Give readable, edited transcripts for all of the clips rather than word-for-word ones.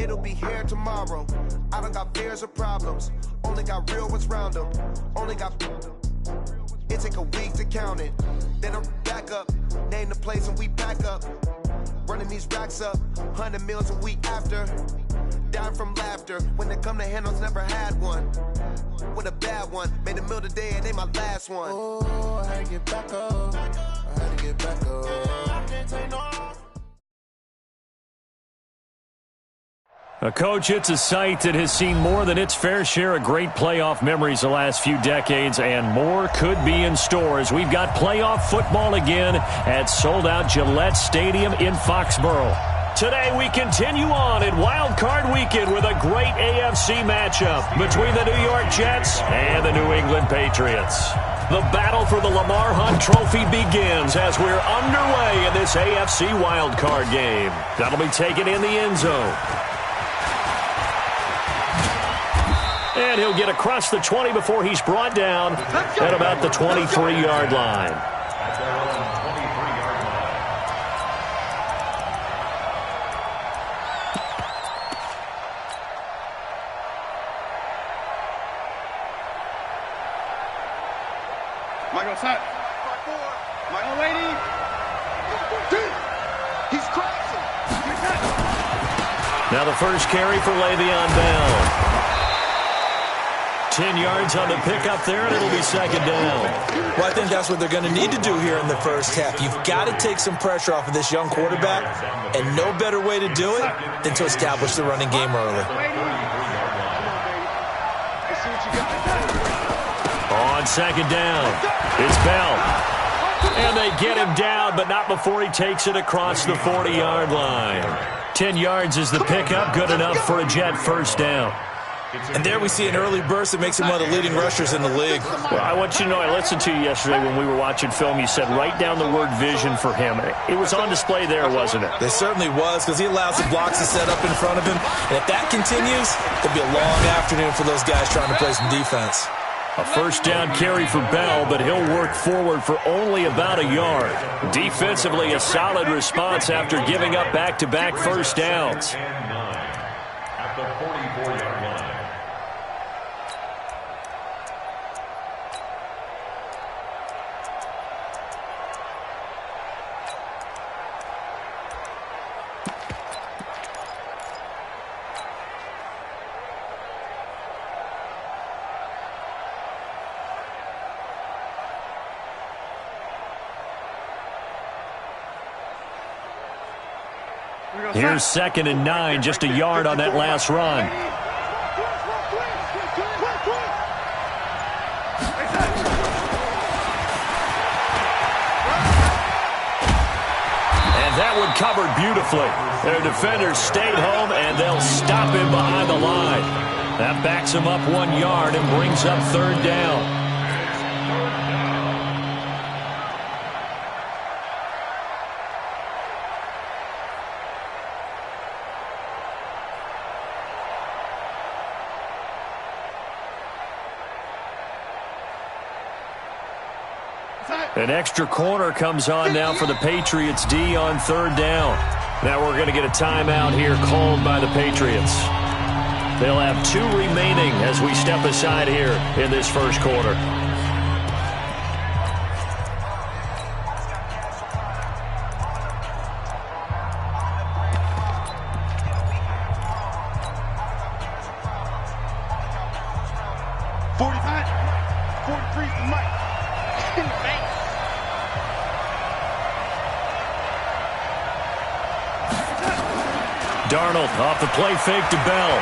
It'll be here tomorrow. I don't got fears or problems. Only got real ones round them. Only got... It take a week to count it. Then I'm back up. Name the place and we back up. Running these racks up. 100 meals a week after. Dying from laughter. When they come to handles, never had one. With a bad one. Made a meal today and they my last one. Oh, I had to get back up. I had to get back up. I can't take no. Coach, it's a site that has seen more than its fair share of great playoff memories the last few decades, and more could be in store as we've got playoff football again at sold-out Gillette Stadium in Foxborough. Today we continue on in Wild Card Weekend with a great AFC matchup between the New York Jets and the New England Patriots. The battle for the Lamar Hunt Trophy begins as we're underway in this AFC Wild Card game. That'll be taken in the end zone. And he'll get across the 20 before he's brought down at about the 23-yard line. Michael, set. Michael, waiting. He's crossing. Now the first carry for Le'Veon Bell. 10 yards on the pickup there, and it'll be second down. Well, I think that's what they're going to need to do here in the first half. You've got to take some pressure off of this young quarterback, and no better way to do it than to establish the running game early. On second down, it's Bell. And they get him down, but not before he takes it across the 40-yard line. 10 yards is the pickup, good enough for a Jet first down. And there we see an early burst that makes him one of the leading rushers in the league. Well, I want you to know, I listened to you yesterday when we were watching film. You said write down the word vision for him. It was on display there, wasn't it? It certainly was, because he allows the blocks to set up in front of him. And if that continues, it'll be a long afternoon for those guys trying to play some defense. A first down carry for Bell, but he'll work forward for only about a yard. Defensively, a solid response after giving up back-to-back first downs. At the 44-yard line. Here's 2nd and 9, just a yard on that last run. And that one covered beautifully. Their defenders stayed home, and they'll stop him behind the line. That backs him up 1 yard and brings up third down. An extra corner comes on now for the Patriots D on third down. Now we're going to get a timeout here called by the Patriots. They'll have 2 remaining as we step aside here in this first quarter. Darnold off the play fake to Bell.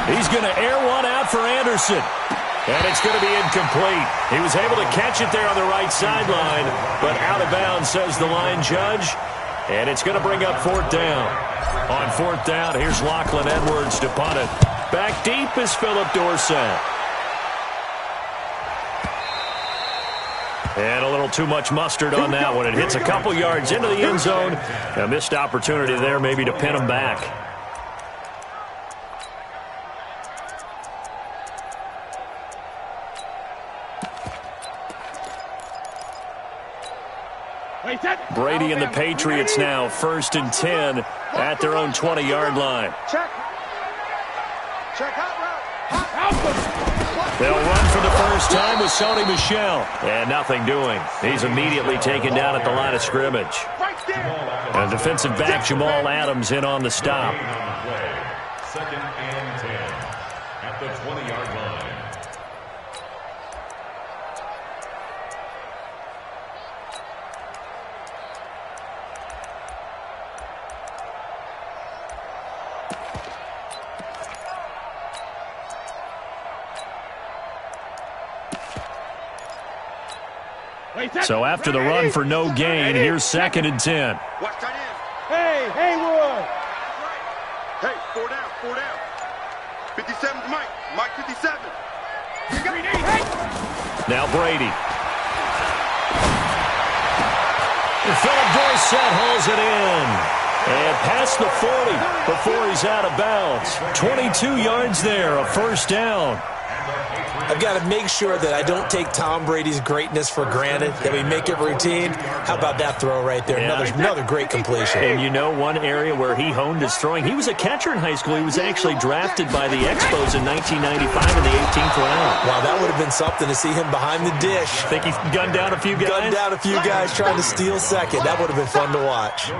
He's going to air one out for Anderson. And it's going to be incomplete. He was able to catch it there on the right sideline, but out of bounds, says the line judge. And it's going to bring up 4th down. On 4th down, here's Lachlan Edwards to punt it. Back deep is Philip Dorsett. And a little too much mustard on that one. It hits a couple yards into the end zone. A missed opportunity there maybe to pin him back. Wait, set. Brady and the Patriots now 1st and 10 at their own 20-yard line. Check. Check out. They'll run for the first time with Sony Michel. And nothing doing. He's immediately taken down at the line of scrimmage. Right there. And defensive back Jamal Adams in on the stop. 2nd and 10 at the 20-yard line. So after the run for no gain, here's 2nd and 10. Watch tight end. Hey, Haywood. Hey, 4 down. 57's Mike. Mike 57. Now Brady. Philip Dorsett hauls it in. And past the 40 before he's out of bounds. 22 yards there, a first down. I've got to make sure that I don't take Tom Brady's greatness for granted, that we make it routine. How about that throw right there? Yeah. Another great completion. And you know one area where he honed his throwing? He was a catcher in high school. He was actually drafted by the Expos in 1995 in the 18th round. Wow, that would have been something to see him behind the dish. Think he's gunned down a few guys? Gunned down a few guys trying to steal second. That would have been fun to watch.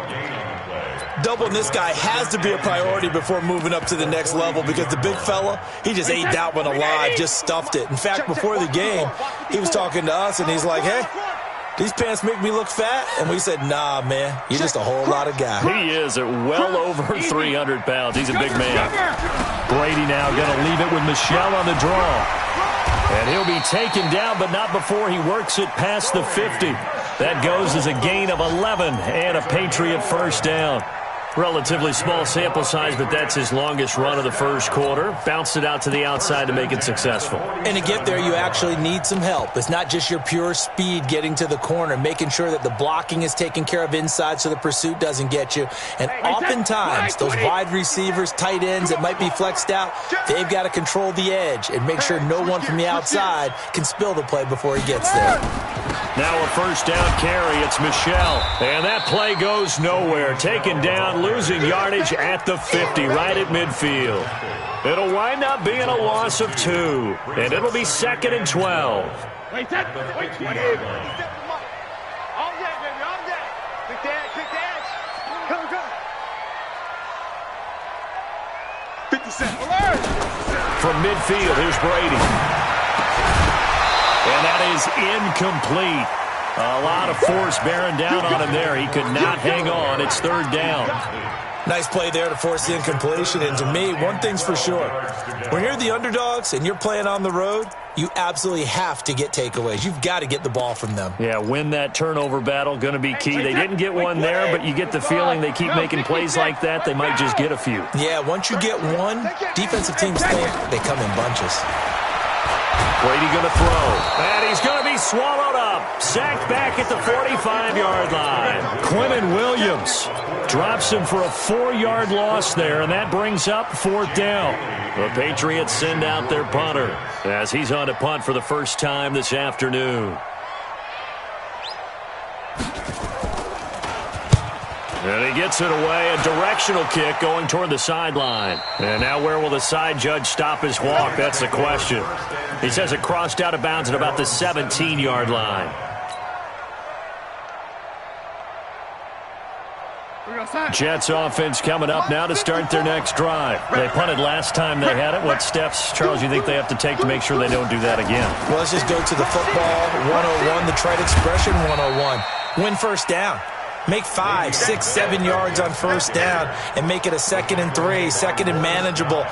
Doubling this guy has to be a priority before moving up to the next level because the big fella, he just ate that one alive, just stuffed it. In fact, before the game, he was talking to us, and he's like, hey, these pants make me look fat? And we said, nah, man, you're just a whole lot of guy. He is at well over 300 pounds. He's a big man. Brady now going to leave it with Michel on the draw. And he'll be taken down, but not before he works it past the 50. That goes as a gain of 11 and a Patriot first down. Relatively small sample size, but that's his longest run of the first quarter. Bounced it out to the outside to make it successful. And to get there, you actually need some help. It's not just your pure speed getting to the corner, making sure that the blocking is taken care of inside so the pursuit doesn't get you. And oftentimes, those wide receivers, tight ends that might be flexed out, they've got to control the edge and make sure no one from the outside can spill the play before he gets there. Now a first down carry. It's Michel. And that play goes nowhere. Taken down, losing yardage at the 50, right at midfield. It'll wind up being a loss of 2. And it'll be 2nd and 12. Wait, that. Wait, all day, baby, all day. Quick dash. Come. 50 Cent. Alert! From midfield, here's Brady. And that is incomplete. A lot of force bearing down on him there. He could not hang on. It's 3rd down. Nice play there to force the incompletion. And to me, one thing's for sure. When you're the underdogs and you're playing on the road, you absolutely have to get takeaways. You've got to get the ball from them. Yeah, win that turnover battle, going to be key. They didn't get one there, but you get the feeling they keep making plays like that, they might just get a few. Yeah, once you get one, defensive teams think they come in bunches. Brady going to throw. And he's going to be swallowed up. Sacked back at the 45-yard line. Quinnen Williams drops him for a 4-yard loss there, and that brings up 4th down. The Patriots send out their punter as he's on to punt for the first time this afternoon. And he gets it away, a directional kick going toward the sideline. And now where will the side judge stop his walk? That's the question. He says it crossed out of bounds at about the 17-yard line. Jets offense coming up now to start their next drive. They punted last time they had it. What steps, Charles, you think they have to take to make sure they don't do that again? Well, let's just go to the football 101, the trite expression 101. Win first down. Make 5, 6, 7 yards on first down and make it a 2nd and 3, 2nd and manageable.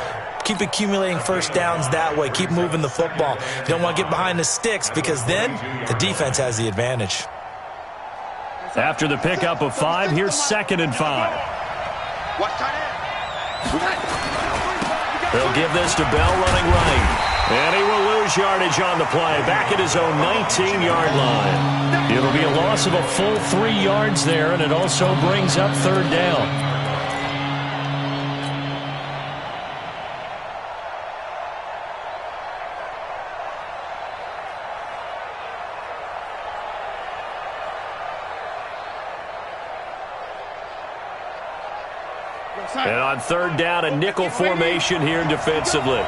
Keep accumulating first downs that way. Keep moving the football. You don't want to get behind the sticks because then the defense has the advantage. After the pickup of 5, here's 2nd and 5. They'll give this to Bell running right. And he will lose yardage on the play. Back at his own 19-yard line. It'll be a loss of a full 3 yards there, and it also brings up 3rd down. And on third down, a nickel formation here defensively.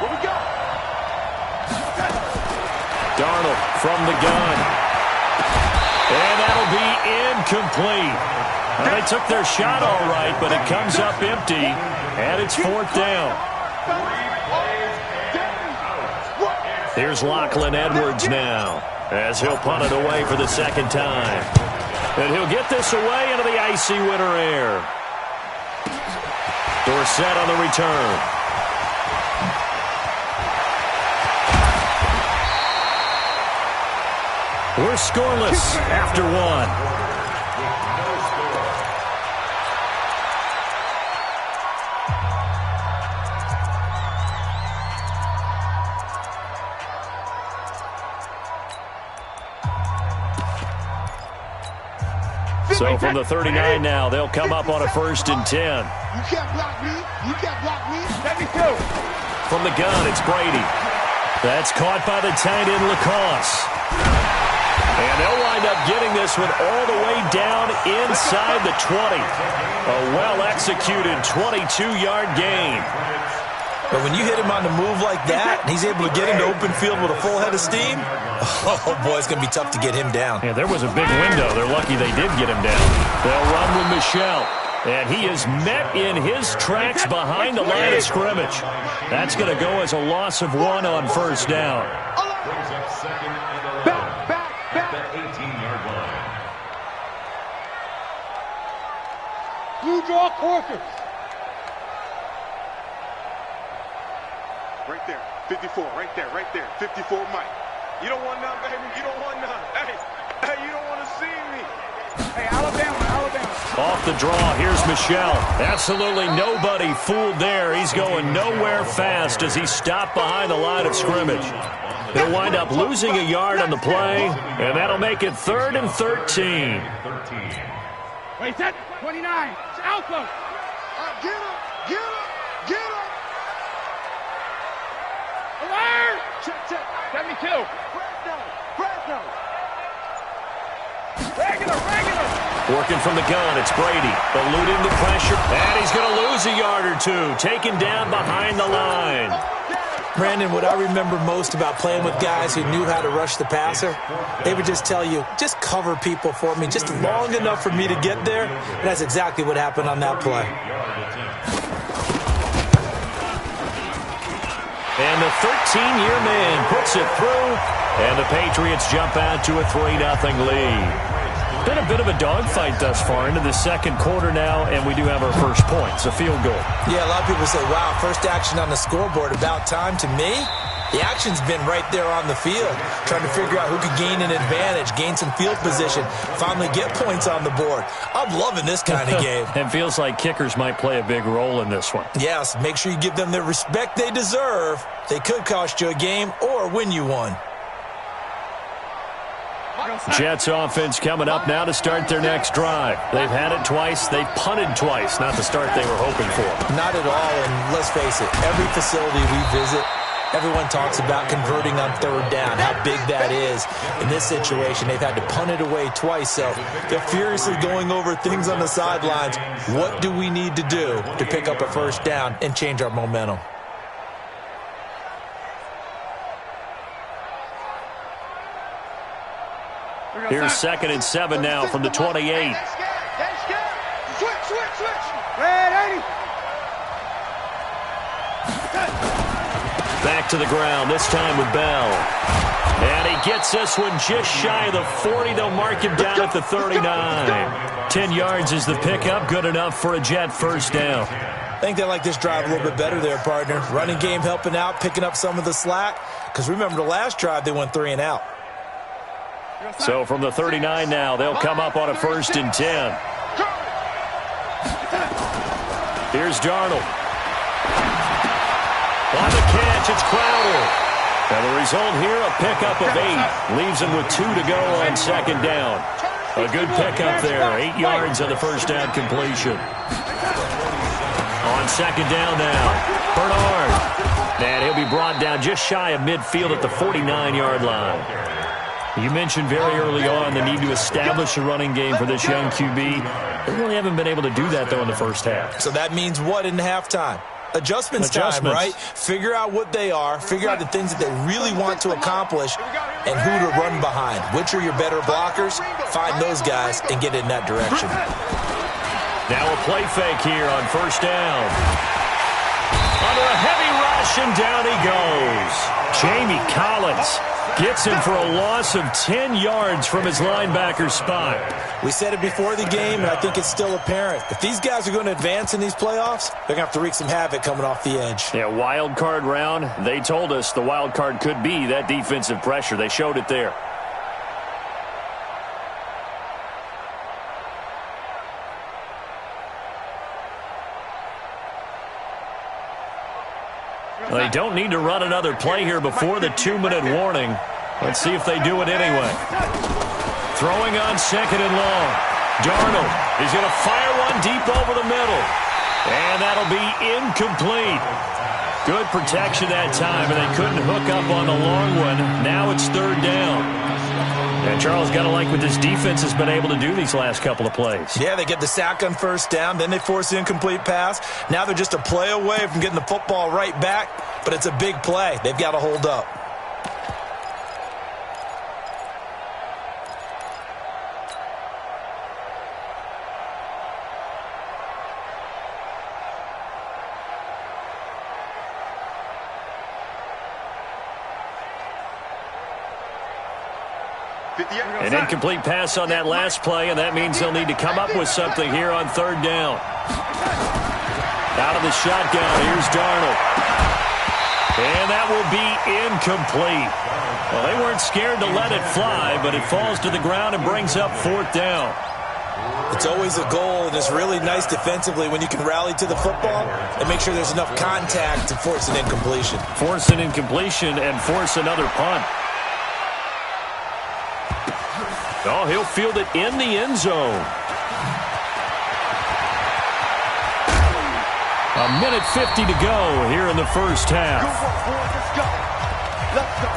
Darnold from the gun. And that'll be incomplete. Well, they took their shot all right, but it comes up empty, and it's fourth down. Here's Lachlan Edwards now, as he'll punt it away for the second time. And he'll get this away into the icy winter air. Dorsett on the return. We're scoreless after one. So from the 39 now, they'll come up on a 1st and 10. You can't block me. You can't block me. Let me go. From the gun, it's Brady. That's caught by the tight end, Lacoste. And they'll wind up getting this one all the way down inside the 20. A well-executed 22-yard gain. But when you hit him on the move like that, and he's able to get into open field with a full head of steam, oh, boy, it's going to be tough to get him down. Yeah, there was a big window. They're lucky they did get him down. They'll run with Michel. And he is met in his tracks behind the line of scrimmage. That's going to go as a loss of 1 on 1st down. Brings up second and 11 at the 18-yard line. You draw quarters. Right there, 54, right there, 54, Mike. You don't want none, baby, you don't want none. Hey, you don't want to see me. Hey, Alabama. Off the draw, here's Michel. Absolutely nobody fooled there. He's going nowhere fast as he stopped behind the line of scrimmage. They'll wind up losing a yard on the play, and that'll make it 3rd and 13. Wait, that 29, it's Alpha. Get up. Alert! Check. 72. Fresno. Regular. Working from the gun, it's Brady. Eluding the pressure, and he's going to lose a yard or two. Taken down behind the line. Brandon, what I remember most about playing with guys who knew how to rush the passer, they would just tell you, just cover people for me, just long enough for me to get there. And that's exactly what happened on that play. And the 13-year man puts it through, and the Patriots jump out to a 3-0 lead. Been a bit of a dogfight thus far into the second quarter now, and we do have our first point. It's a field goal. Yeah, a lot of people say, wow, first action on the scoreboard, about time. To me, the action's been right there on the field, trying to figure out who could gain an advantage, gain some field position, finally get points on the board. I'm loving this kind of game. It feels like kickers might play a big role in this one. Yes, make sure you give them the respect they deserve. They could cost you a game or win you one. Jets offense coming up now to start their next drive. They've had it twice. They've punted twice. Not the start they were hoping for. Not at all, and let's face it, every facility we visit, everyone talks about converting on third down, how big that is. In this situation, they've had to punt it away twice, so they're furiously going over things on the sidelines. What do we need to do to pick up a first down and change our momentum? Here's 2nd and 7 now from the 28. Switch. Red 80. Back to the ground, this time with Bell. And he gets this one just shy of the 40. They'll mark him down at the 39. 10 yards is the pickup, good enough for a Jet first down. I think they like this drive a little bit better there, partner. Running game helping out, picking up some of the slack. Because remember, the last drive, they went 3 and out. So from the 39 now, they'll come up on a 1st and 10. Here's Darnold. On the catch, it's Crowder. And the result here, a pickup of 8. Leaves him with 2 to go on 2nd down. A good pickup there. 8 yards on the first down completion. On 2nd down now, Bernard. And he'll be brought down just shy of midfield at the 49-yard line. You mentioned very early on the need to establish a running game for this young QB. They really haven't been able to do that, though, in the first half. So that means what in halftime? Adjustments time, right? Figure out what they are, figure out the things that they really want to accomplish, and who to run behind. Which are your better blockers? Find those guys and get in that direction. Now a play fake here on first down. Under a heavy rush, and down he goes. Jamie Collins gets him for a loss of 10 yards from his linebacker spot. We said it before the game, and I think it's still apparent. If these guys are going to advance in these playoffs, they're going to have to wreak some havoc coming off the edge. Yeah, wild card round. They told us the wild card could be that defensive pressure. They showed it there. Well, they don't need to run another play here before the 2-minute warning. Let's see if they do it anyway. Throwing on second and long. Darnold is going to fire one deep over the middle. And that'll be incomplete. Good protection that time, and they couldn't hook up on the long one. Now it's third down. And Charles, got to like what this defense has been able to do these last couple of plays. Yeah, they get the sack on first down, then they force the incomplete pass. Now they're just a play away from getting the football right back, but it's a big play. They've got to hold up. An incomplete pass on that last play, and that means they'll need to come up with something here on third down. Out of the shotgun, here's Darnold. And that will be incomplete. Well, they weren't scared to let it fly, but it falls to the ground and brings up fourth down. It's always a goal, and it's really nice defensively when you can rally to the football and make sure there's enough contact to force an incompletion. Force an incompletion and force another punt. Oh, he'll field it in the end zone. A minute 50 to go here in the first half. Let's go. Let's go.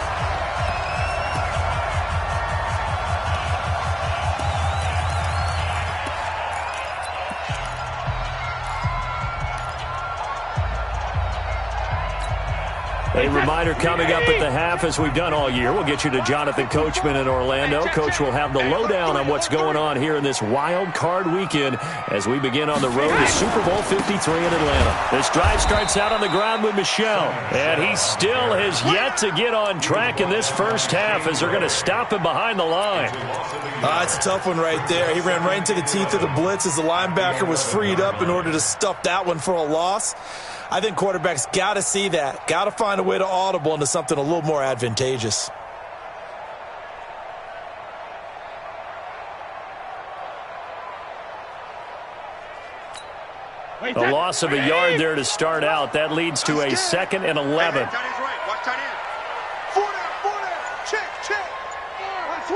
A reminder coming up at the half, as we've done all year. We'll get you to Jonathan Coachman in Orlando. Coach will have the lowdown on what's going on here in this wild card weekend as we begin on the road to Super Bowl 53 in Atlanta. This drive starts out on the ground with Michel, and he still has yet to get on track in this first half as they're going to stop him behind the line. It's a tough one right there. He ran right into the teeth of the blitz as the linebacker was freed up in order to stuff that one for a loss. I think quarterbacks got to see that, got to find a way to audible into something a little more advantageous. A loss of a yard there to start out. That leads to a 2nd and 11. Watch tight end. 4 down. Check. Watch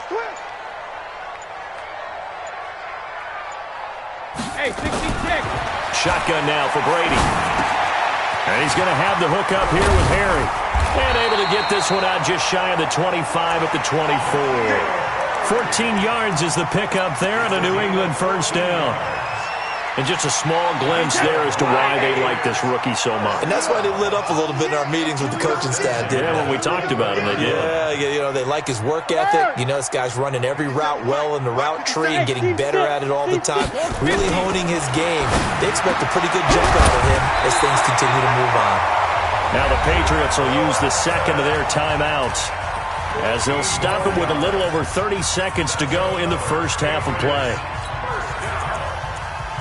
twist. Hey, 66. Shotgun now for Brady. And he's going to have the hook up here with Harry. And able to get this one out just shy of the 25 at the 24. 14 yards is the pickup there and a New England first down. And just a small glimpse there as to why they like this rookie so much. And that's why they lit up a little bit in our meetings with the coaching staff, didn't they? When we talked about him, they did. Yeah, they like his work ethic. This guy's running every route well in the route tree and getting better at it all the time, really honing his game. They expect a pretty good jump out of him as things continue to move on. Now the Patriots will use the second of their timeouts as they'll stop him with a little over 30 seconds to go in the first half of play.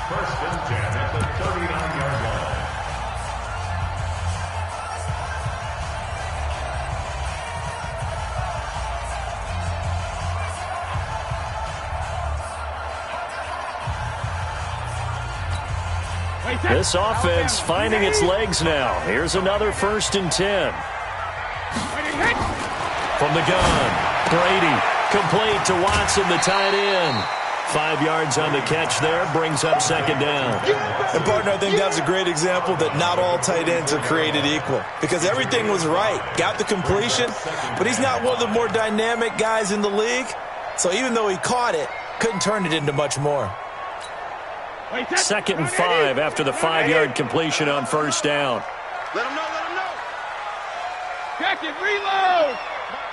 First and 10 at the 39-yard line. This offense finding its legs now. Here's another 1st and 10. From the gun, Brady complete to Watson, the tight end. 5 yards on the catch there, brings up second down. And, partner, I think that's a great example that not all tight ends are created equal because everything was right. Got the completion, but he's not one of the more dynamic guys in the league. So even though he caught it, couldn't turn it into much more. 2nd and 5 after the 5-yard completion on first down. Let him know, let him know. Check it, reload.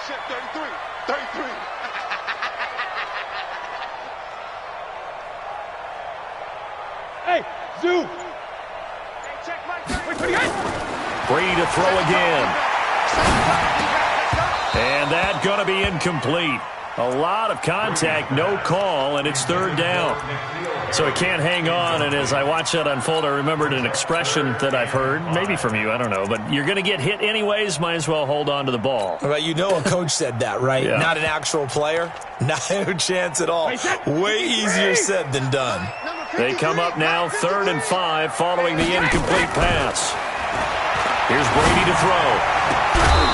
Check 33, 33. Hey, Zoo. Brady to throw again. And that going to be incomplete. A lot of contact, no call, and it's 3rd down. So it can't hang on, and as I watch that unfold, I remembered an expression that I've heard, maybe from you, I don't know, but you're going to get hit anyways, might as well hold on to the ball. Well, you know a coach said that, right? Yeah. Not an actual player. Not a chance at all. Way easier said than done. They come up now 3rd and 5 following the incomplete pass. Here's Brady to throw.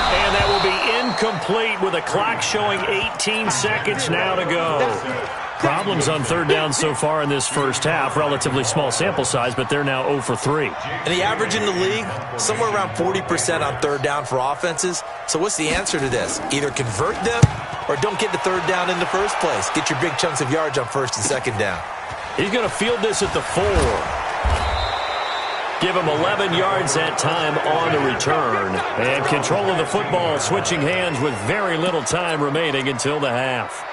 And that will be incomplete with a clock showing 18 seconds now to go. Problems on 3rd down so far in this first half. Relatively small sample size, but they're now 0 for 3. And the average in the league, somewhere around 40% on 3rd down for offenses. So what's the answer to this? Either convert them or don't get the 3rd down in the first place. Get your big chunks of yards on 1st and 2nd down. He's going to field this at the 4. Give him 11 yards that time on the return. And control of the football, switching hands with very little time remaining until the half.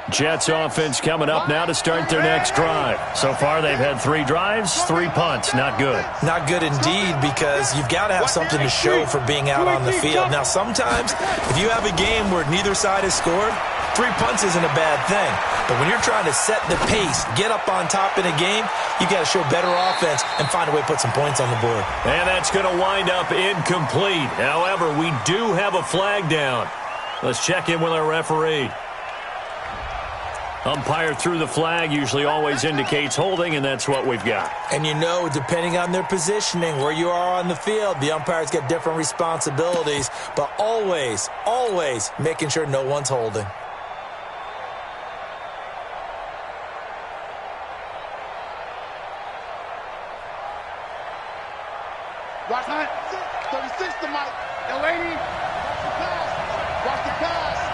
Jets offense coming up now to start their next drive. So far, they've had 3 drives, 3 punts. Not good. Not good indeed, because you've got to have something to show for being out on the field. Now, sometimes, if you have a game where neither side has scored, 3 punts isn't a bad thing. But when you're trying to set the pace, get up on top in a game, you've got to show better offense and find a way to put some points on the board. And that's going to wind up incomplete. However, we do have a flag down. Let's check in with our referee. Umpire threw the flag, usually always indicates holding, and that's what we've got. And you know, depending on their positioning, where you are on the field, the umpires get different responsibilities, but always, always making sure no one's holding. Watch that. 36 to Mike. Delaney. Watch the pass. Watch the pass.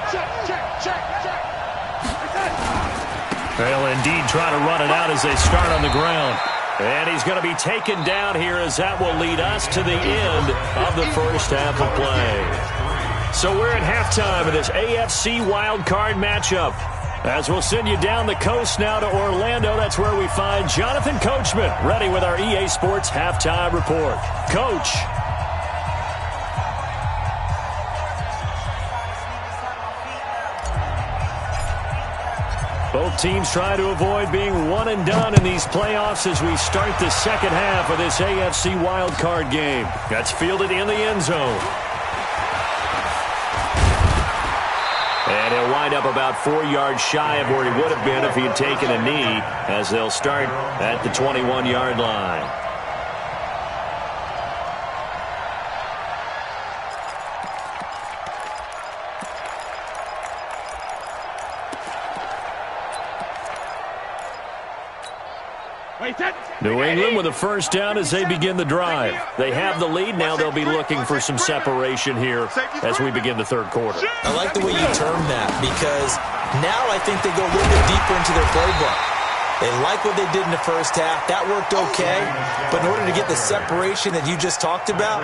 Check. They'll indeed try to run it out as they start on the ground. And he's going to be taken down here as that will lead us to the end of the first half of play. So we're at halftime of this AFC wildcard matchup. As we'll send you down the coast now to Orlando, that's where we find Jonathan Coachman, ready with our EA Sports halftime report. Coach. Both teams try to avoid being one and done in these playoffs as we start the second half of this AFC wildcard game. That's fielded in the end zone. And he'll wind up about 4 yards shy of where he would have been if he had taken a knee, as they'll start at the 21-yard line. New England with a first down as they begin the drive. They have the lead. Now they'll be looking for some separation here as we begin the third quarter. I like the way you term that, because now I think they go a little bit deeper into their playbook. They like what they did in the first half. That worked okay. But in order to get the separation that you just talked about,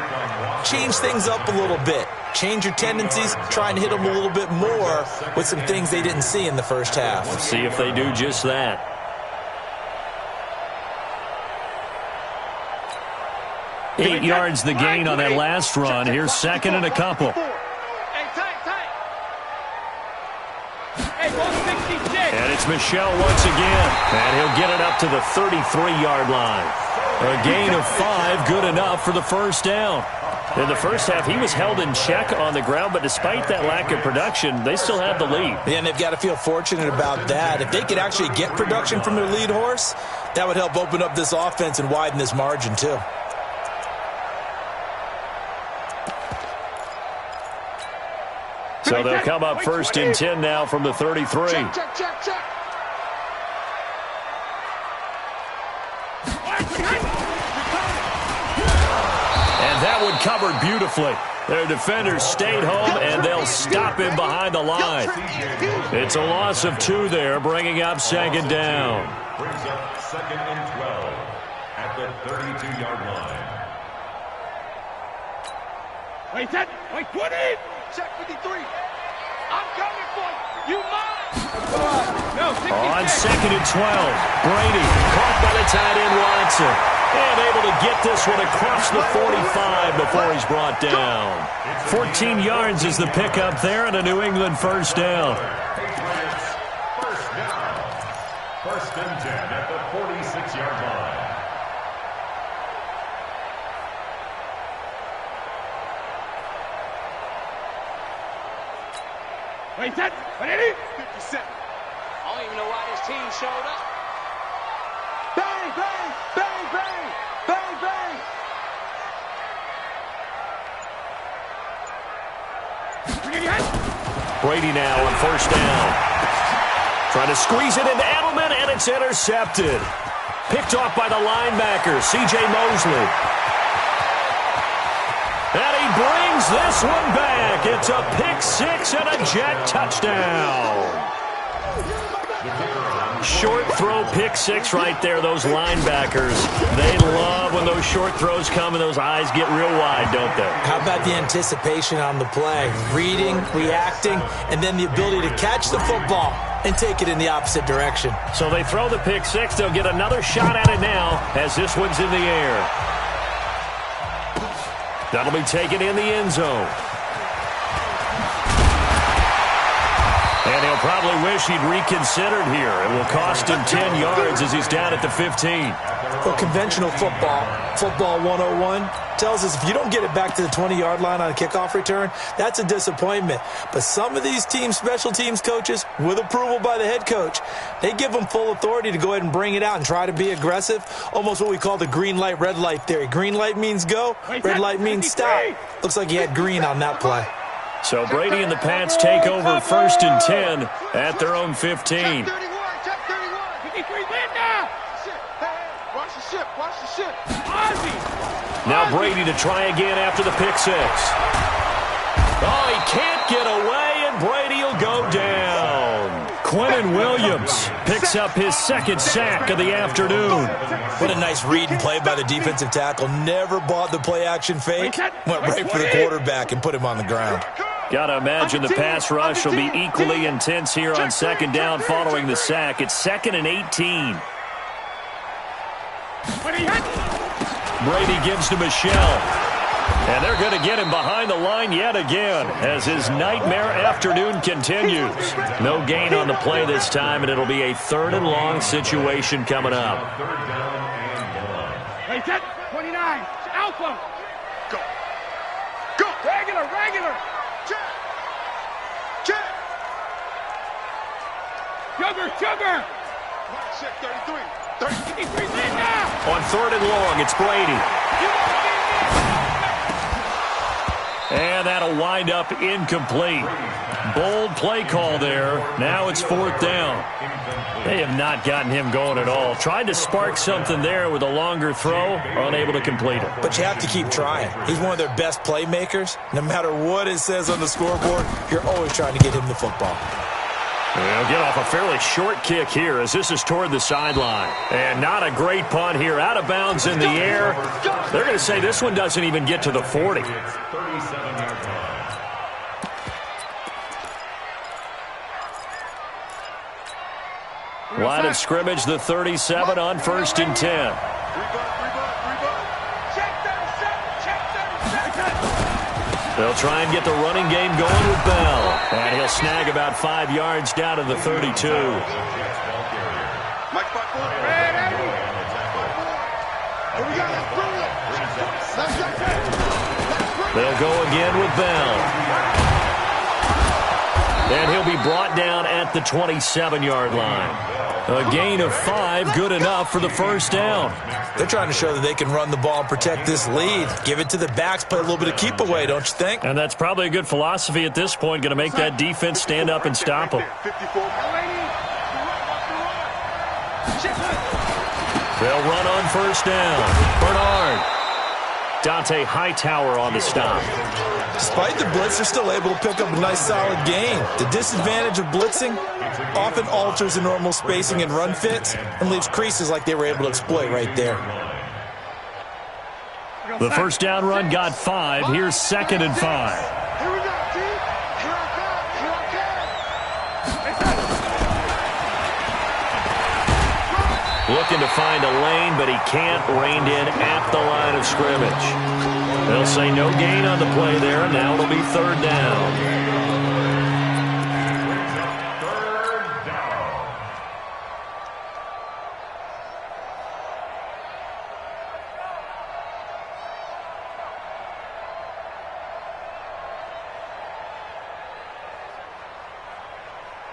change things up a little bit. Change your tendencies, try and hit them a little bit more with some things they didn't see in the first half. Let's see if they do just that. 8 yards the gain on that last run. Here's second and a couple. And it's Michel once again. And he'll get it up to the 33-yard line. A gain of 5, good enough for the first down. In the first half, he was held in check on the ground, but despite that lack of production, they still have the lead. Yeah, and they've got to feel fortunate about that. If they could actually get production from their lead horse, that would help open up this offense and widen this margin too. So they'll come up first and 10 now from the 33. Check. And that one covered beautifully. Their defenders stayed home, and they'll stop him behind the line. It's a loss of 2 there, bringing up second down. Brings up second and 12 at the 32-yard line. Wait, 20. Check 53. I'm coming for you. You mine. No, 63. On second and 12, Brady caught by the tight end Watson. And able to get this one across the 45 before he's brought down. 14 yards is the pickup there and a New England first down. Patriots, first down. First and 10 at the 46-yard line. Wait, 57. I don't even know why this team showed up. Bang, bang, bang, bang, bang, bang. Brady now on first down. Trying to squeeze it into Edelman, and it's intercepted. Picked off by the linebacker, C.J. Mosley. And he brings this one back. It's a pick 6 and a Jet touchdown. Short throw, pick 6 right there. Those linebackers, they love when those short throws come and those eyes get real wide, don't they? How about the anticipation on the play? Reading, reacting, and then the ability to catch the football and take it in the opposite direction. So they throw the pick 6. They'll get another shot at it now as this one's in the air. That'll be taken in the end zone. And he'll probably wish he'd reconsidered here. It will cost him 10 yards as he's down at the 15. Well, conventional football 101, tells us if you don't get it back to the 20-yard line on a kickoff return, that's a disappointment. But some of these team special teams coaches, with approval by the head coach, they give them full authority to go ahead and bring it out and try to be aggressive, almost what we call the green light, red light theory. Green light means go, red light means stop. Looks like he had green on that play. So Brady and the Pats take over first and 10 at their own 15. Check 31. 53, Linda. Watch the ship. Ozzy. Now Brady to try again after the pick 6. Oh, he can't get away, and Brady will go down. Quinnen Williams picks up his second sack of the afternoon. What a nice read and play by the defensive tackle. Never bought the play-action fake. Went right for the quarterback and put him on the ground. Got to imagine the pass rush will be equally intense here on second down following the sack. It's second and 18. Brady gives to Michelle. And they're going to get him behind the line yet again as his nightmare afternoon continues. No gain on the play this time, and it'll be a 3rd and long situation coming up. Third down and 1. 29. Alpha. Go. Regular. Check. Sugar. Check 33. 33, Linda. On 3rd and long, it's Brady. And that'll wind up incomplete. Bold play call there. Now it's 4th down. They have not gotten him going at all. Tried to spark something there with a longer throw, unable to complete it. But you have to keep trying. He's one of their best playmakers. No matter what it says on the scoreboard, you're always trying to get him the football. They'll get off a fairly short kick here as this is toward the sideline. And not a great punt here. Out of bounds in the air. They're going to say this one doesn't even get to the 40. 37-yard line. Line of scrimmage, the 37 on 1st and 10. They'll try and get the running game going with Bell. And he'll snag about 5 yards down to the 32. They'll go again with Bell. And he'll be brought down at the 27-yard line. A gain of 5, good enough for the first down. They're trying to show that they can run the ball and protect this lead. Give it to the backs, play a little bit of keep away, don't you think? And that's probably a good philosophy at this point, going to make that defense stand up and stop them. They'll run on first down. Bernard. Dante Hightower on the stop. Despite the blitz, they're still able to pick up a nice solid gain. The disadvantage of blitzing often alters the normal spacing and run fits and leaves creases like they were able to exploit right there. The first down run got 5. Here's 2nd and 5. Looking to find a lane, but he can't. Reined in at the line of scrimmage. They'll say no gain on the play there, and now it'll be 3rd down.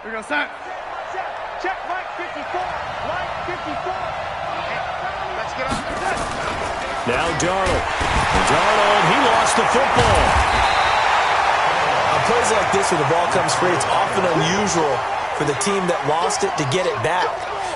Here we go, set. Check, Mike 54. Mike 54. Let's get on. Now Darnold. Darnold, he lost the football. On plays like this, when the ball comes free, it's often unusual for the team that lost it to get it back.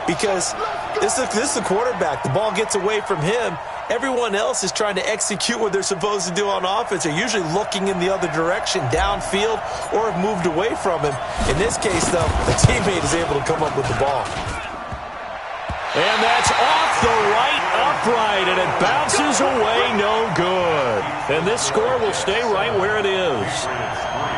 Because this is the quarterback. The ball gets away from him. Everyone else is trying to execute what they're supposed to do on offense. They're usually looking in the other direction, downfield, or have moved away from him. In this case, though, the teammate is able to come up with the ball. And that's off the right upright, and it bounces away, no good. And this score will stay right where it is.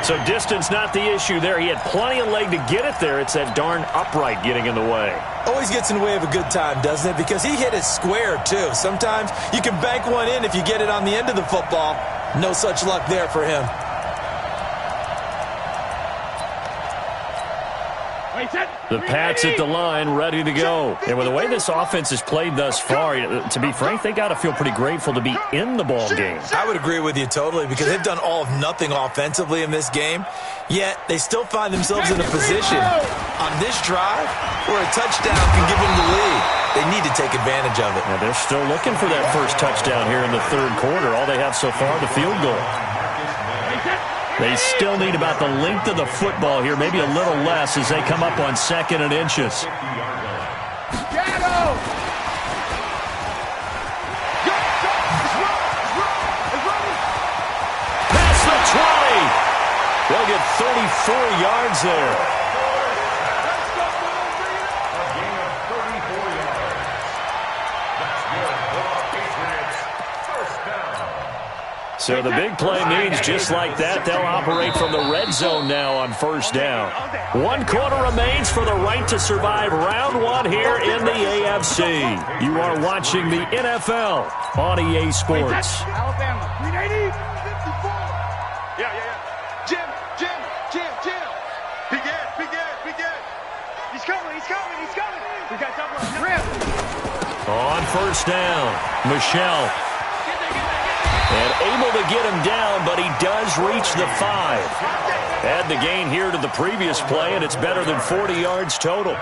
So distance not the issue there. He had plenty of leg to get it there. It's that darn upright getting in the way. Always gets in the way of a good time, doesn't it? Because he hit it square, too. Sometimes you can bank one in if you get it on the end of the football. No such luck there for him. The Pats at the line, ready to go. And with the way this offense has played thus far, to be frank, they got to feel pretty grateful to be in the ball game. I would agree with you totally, because they've done all of nothing offensively in this game, yet they still find themselves in a position on this drive where a touchdown can give them the lead. They need to take advantage of it. Now they're still looking for that first touchdown here in the 3rd quarter. All they have so far, the field goal. They still need about the length of the football here, maybe a little less as they come up on 2nd and inches. Past the 20. They'll get 34 yards there. So the big play means just like that, they'll operate from the red zone now on first down. 1 quarter remains for the right to survive round 1 here in the AFC. You are watching the NFL on EA Sports. Alabama, 380, 54. Yeah. Jim. He get. He's coming. We got double grip. On first down, Michelle. And able to get him down, but he does reach the 5. Add the gain here to the previous play, and it's better than 40 yards total.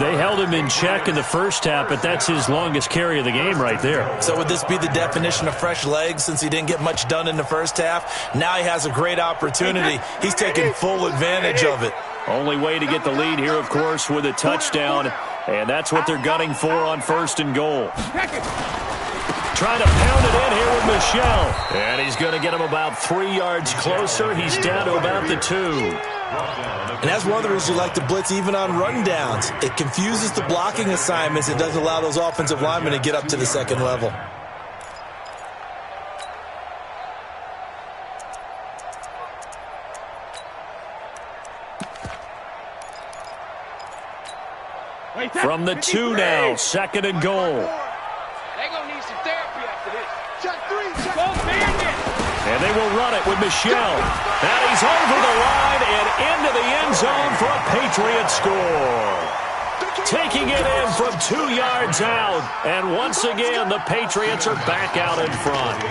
They held him in check in the first half, but that's his longest carry of the game right there. So would this be the definition of fresh legs since he didn't get much done in the first half? Now he has a great opportunity. He's taking full advantage of it. Only way to get the lead here, of course, with a touchdown, and that's what they're gunning for on 1st and goal. Trying to pound it in here with Michelle. And he's going to get him about 3 yards closer. He's down to about the 2. And that's one of the reasons you like to blitz even on rundowns. It confuses the blocking assignments. It doesn't allow those offensive linemen to get up to the 2nd level. From the 2 now, 2nd and goal. And they will run it with Michelle. And he's over the line and into the end zone for a Patriot score. taking it in from 2 yards out. And once again, the Patriots are back out in front.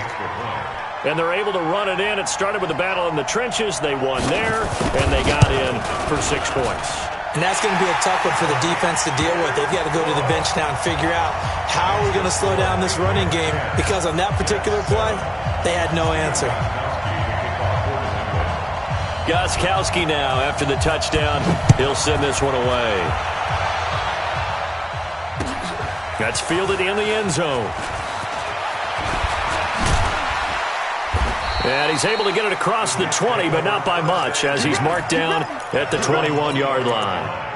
And they're able to run it in. It started with a battle in the trenches. They won there, and they got in for 6 points. And that's going to be a tough one for the defense to deal with. They've got to go to the bench now and figure out how we're going to slow down this running game, because on that particular play, they had no answer. Gostkowski now, after the touchdown, he'll send this one away. That's fielded in the end zone. And he's able to get it across the 20, but not by much, as he's marked down at the 21-yard line.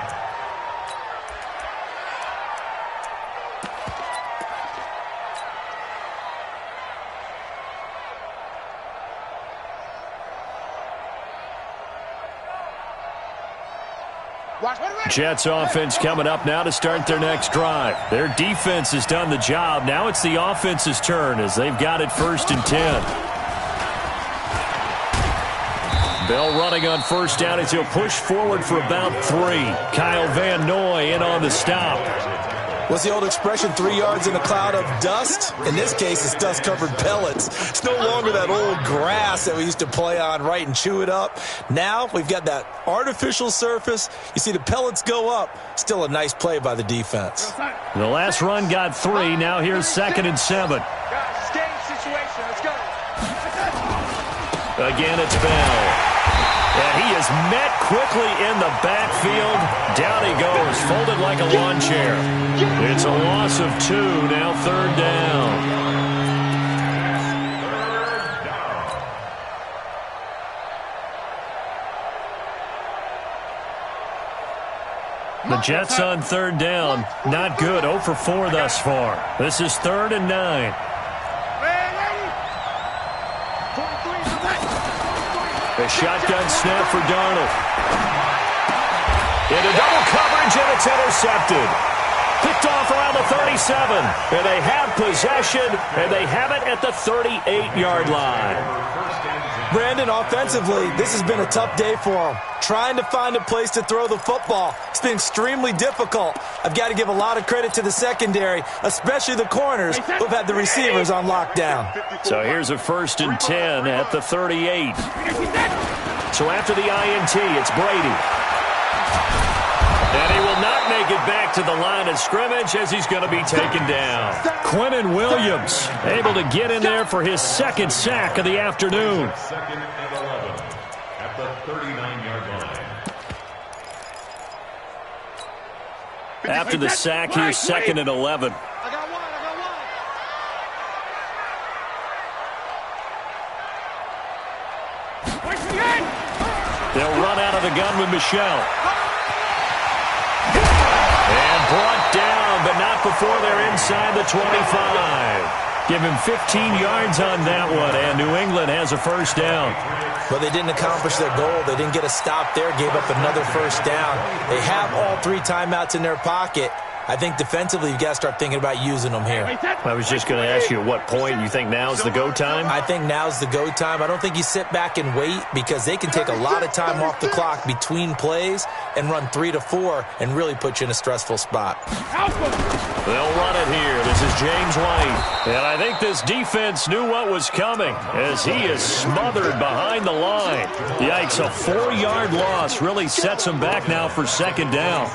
Jets offense coming up now to start their next drive. Their defense has done the job. Now it's the offense's turn as they've got it 1st and 10. Bell running on 1st down as he'll push forward for about 3. Kyle Van Noy in on the stop. What's the old expression, 3 yards in a cloud of dust? In this case, it's dust-covered pellets. It's no longer that old grass that we used to play on, right, and chew it up. Now we've got that artificial surface. You see the pellets go up. Still a nice play by the defense. The last run got 3. Now here's 2nd and 7. Guys, game situation. Let's go. Again, it's Bell. And he is met quickly in the backfield. Down he goes, folded like a lawn chair. It's a loss of 2, now 3rd down. The Jets on 3rd down. Not good, 0 for 4 thus far. This is 3rd and 9. A shotgun snap for Darnold. Into double coverage, and it's intercepted. Picked off around the 37. And they have possession, and they have it at the 38-yard line. Brandon, offensively, this has been a tough day for them. Trying to find a place to throw the football. It's been extremely difficult. I've got to give a lot of credit to the secondary, especially the corners who've had the receivers on lockdown. So here's a 1st and 10 at the 38. So after the INT, it's Brady. And he will not make it back to the line of scrimmage as he's going to be taken down. Quinnen Williams able to get in there for his 2nd sack of the afternoon. 2nd and 11 at the 39-yard line. After the sack, here's 2nd and 11. I got one. They'll run out of the gun with Michelle. And brought down, but not before they're inside the 25. Give him 15 yards on that one, and New England has a 1st down. But they didn't accomplish their goal. They didn't get a stop there, gave up another 1st down. They have all 3 timeouts in their pocket. I think defensively you've got to start thinking about using them here. I was just going to ask you at what point you think now's the go time? I think now's the go time. I don't think you sit back and wait, because they can take a lot of time off the clock between plays and run 3 to 4 and really put you in a stressful spot. They'll run it here. This is James White. And I think this defense knew what was coming as he is smothered behind the line. Yikes, a 4-yard loss really sets him back now for 2nd down.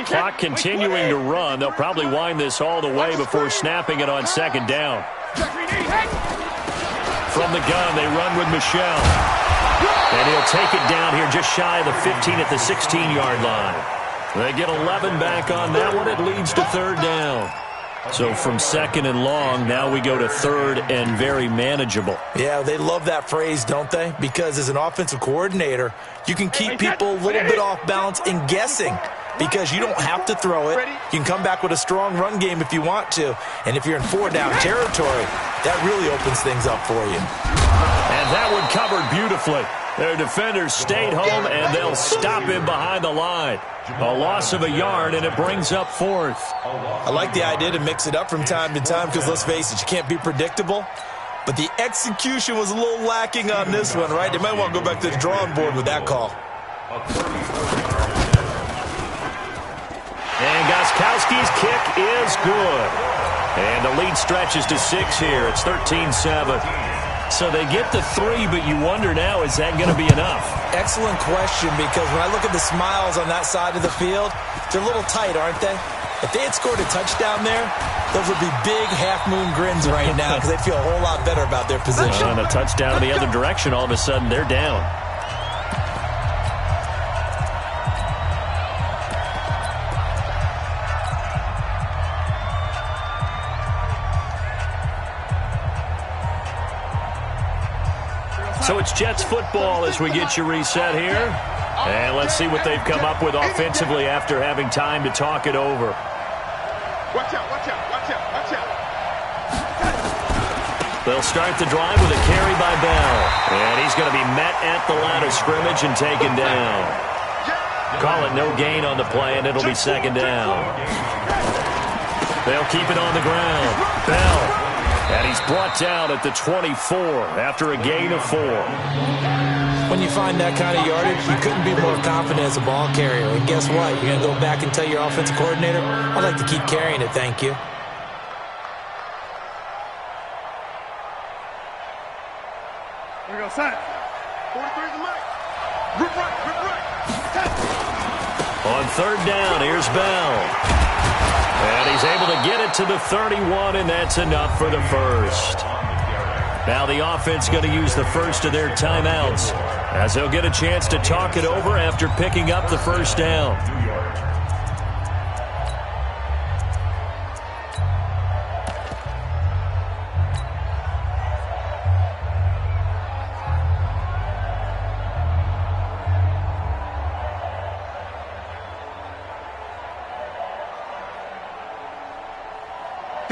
Clock continuing to run. They'll probably wind this all the way before snapping it on 2nd down. From the gun, they run with Michelle. And he'll take it down here just shy of the 15 at the 16-yard line. They get 11 back on that one. It leads to 3rd down. So from 2nd and long, now we go to 3rd and very manageable. Yeah, they love that phrase, don't they? Because as an offensive coordinator, you can keep people a little bit off balance and guessing, because you don't have to throw it. You can come back with a strong run game if you want to. And if you're in 4-down territory, that really opens things up for you. And that one covered beautifully. Their defenders stayed home, and they'll stop him behind the line. A loss of a yard, and it brings up 4th. I like the idea to mix it up from time to time, because let's face it, you can't be predictable. But the execution was a little lacking on this one, right? They might want to go back to the drawing board with that call. A 34-yard And Gostkowski's kick is good. And the lead stretches to 6 here. It's 13-7. So they get the 3, but you wonder now, is that going to be enough? Excellent question, because when I look at the smiles on that side of the field, they're a little tight, aren't they? If they had scored a touchdown there, those would be big half-moon grins right now because they'd feel a whole lot better about their position. And a touchdown in the other direction, all of a sudden they're down. So it's Jets football as we get you reset here. And let's see what they've come up with offensively after having time to talk it over. Watch out, watch out, watch out, watch out. They'll start the drive with a carry by Bell. And he's going to be met at the line of scrimmage and taken down. Call it no gain on the play, and it'll be second down. They'll keep it on the ground. Bell. And he's brought down at the 24 after a gain of 4. When you find that kind of yardage, you couldn't be more confident as a ball carrier. And guess what? You're going to go back and tell your offensive coordinator, I'd like to keep carrying it, thank you. Here we go, set. 43's the mic. Rip right, rip right. On third down, here's Bell. And he's able to get it to the 31, and that's enough for the first. Now the offense going to use the first of their timeouts as they'll get a chance to talk it over after picking up the first down.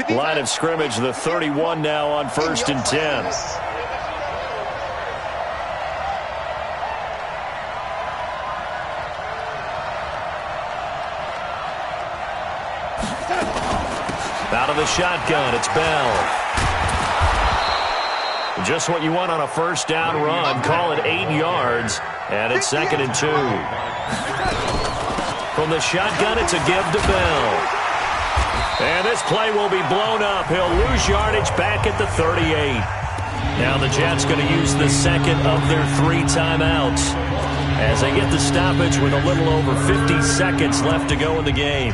Line of scrimmage, the 31 now on 1st and 10. Out of the shotgun, it's Bell. Just what you want on a first down run. Call it 8 yards, and it's 2nd and 2. From the shotgun, it's a give to Bell. And this play will be blown up. He'll lose yardage back at the 38. Now the Jets going to use the second of their 3 timeouts as they get the stoppage with a little over 50 seconds left to go in the game.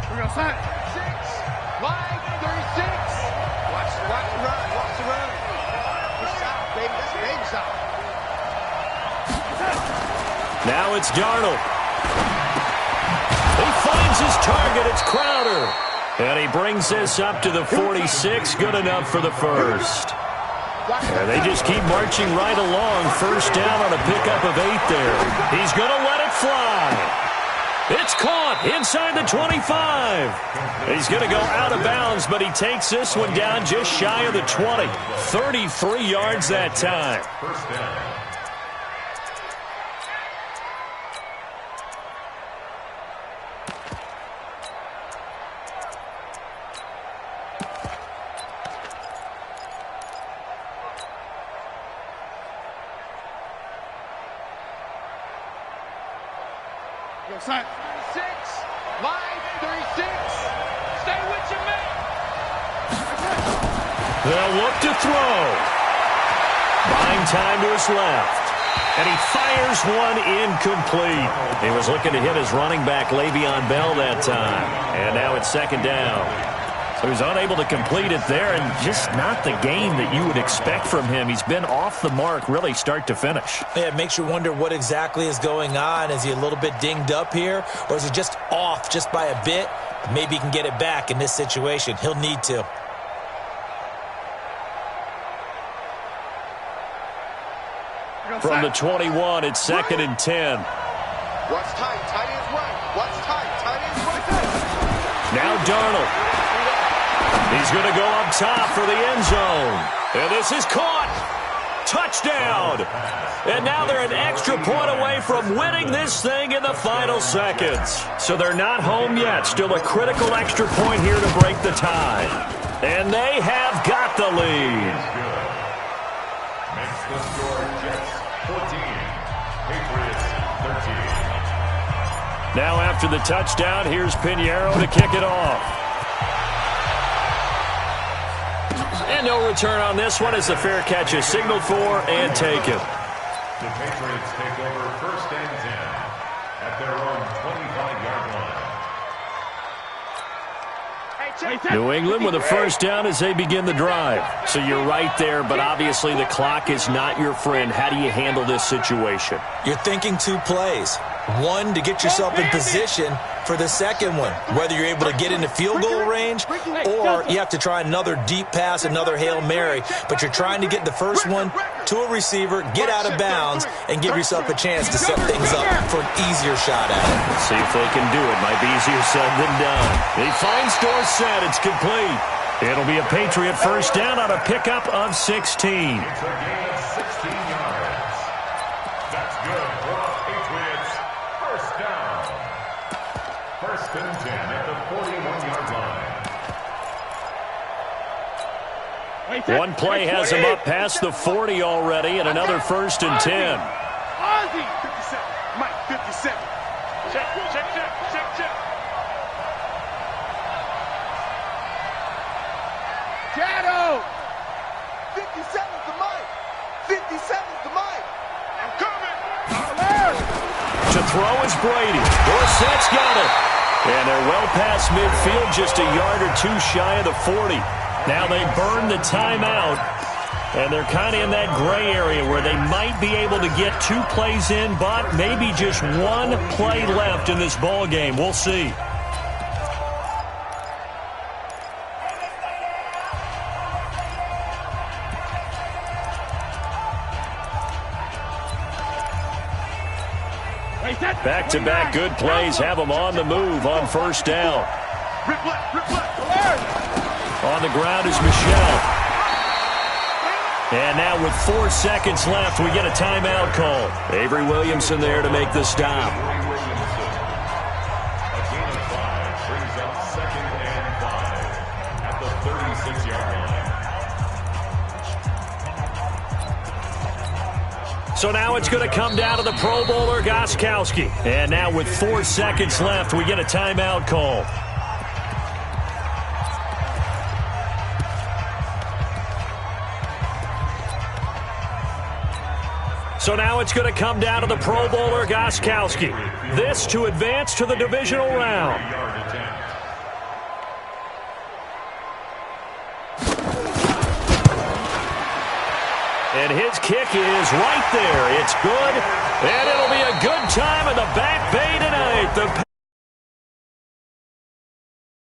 Here we go, set. 6, line, 36. Watch the run. Watch the run. It's out, baby. That's baby style. Now it's Darnold. He finds his target. It's Crowder. And he brings this up to the 46. Good enough for the first. And they just keep marching right along. First down on a pickup of 8 there. He's going to let it fly. It's caught inside the 25. He's going to go out of bounds, but he takes this one down just shy of the 20. 33 yards that time. First down. Go, set. 36, line, 36. Stay with your man. They'll look to throw. Buying time to his left. And he fires one incomplete. He was looking to hit his running back, Le'Veon Bell, that time. And now it's 2nd down. So he's unable to complete it there, and just not the game that you would expect from him. He's been off the mark really start to finish. Yeah, it makes you wonder what exactly is going on. Is he a little bit dinged up here, or is he just off just by a bit? Maybe he can get it back in this situation. He'll need to. From the 21, it's 2nd and 10. Watch tight, tight ends right. Watch tight, tight ends right. Now Darnold. He's going to go up top for the end zone. And this is caught. touchdown. And now they're an extra point away from winning this thing in the final seconds. So they're not home yet. Still a critical extra point here to break the tie. And they have got the lead. Makes the score Jets 14, Patriots 13. Now after the touchdown, here's Pinheiro to kick it off. And no return on this one as the fair catch is signaled for and taken. The Patriots take over 1st and 10 at their own 25-yard line. New England with a first down as they begin the drive. So you're right there, but obviously the clock is not your friend. How do you handle this situation? You're thinking 2 plays. One, to get yourself in position for the second one, whether you're able to get into field goal range or you have to try another deep pass, another Hail Mary, but you're trying to get the first one to a receiver, get out of bounds, and give yourself a chance to set things up for an easier shot at it. Let's see if they can do it. Might be easier said than done. He finds Dorsett. It's complete. It'll be a Patriot first down on a pickup of 16. It's a gain of 16 yards. That's good for the Patriots. First down. 1st and 10 at the 41-yard line. One play has him up past the 40 already, and another 1st and 10. Ozzy! 57. Mike, 57. Check. Shadow! 57's the Mike. 57's the Mike. I'm coming. To throw is Brady. Dorsett's got it. And they're well past midfield, just a yard or 2 shy of the 40. Now they burn the timeout, and they're kind of in that gray area where they might be able to get 2 plays in, but maybe just 1 play left in this ball game. We'll see. Back-to-back good plays have them on the move on first down. Rip left. On the ground is Michel. And now with 4 seconds left, we get a timeout call. Avery Williamson there to make the stop. A gain of 5 brings up 2nd and 5 at the 36-yard line. So now it's going to come down to the Pro Bowler, Gostkowski. And now with 4 seconds left, we get a timeout call. So now it's going to come down to the Pro Bowler, Gostkowski. This to advance to the divisional round. And his kick is right there. It's good, and it'll be a good time in the Back Bay tonight.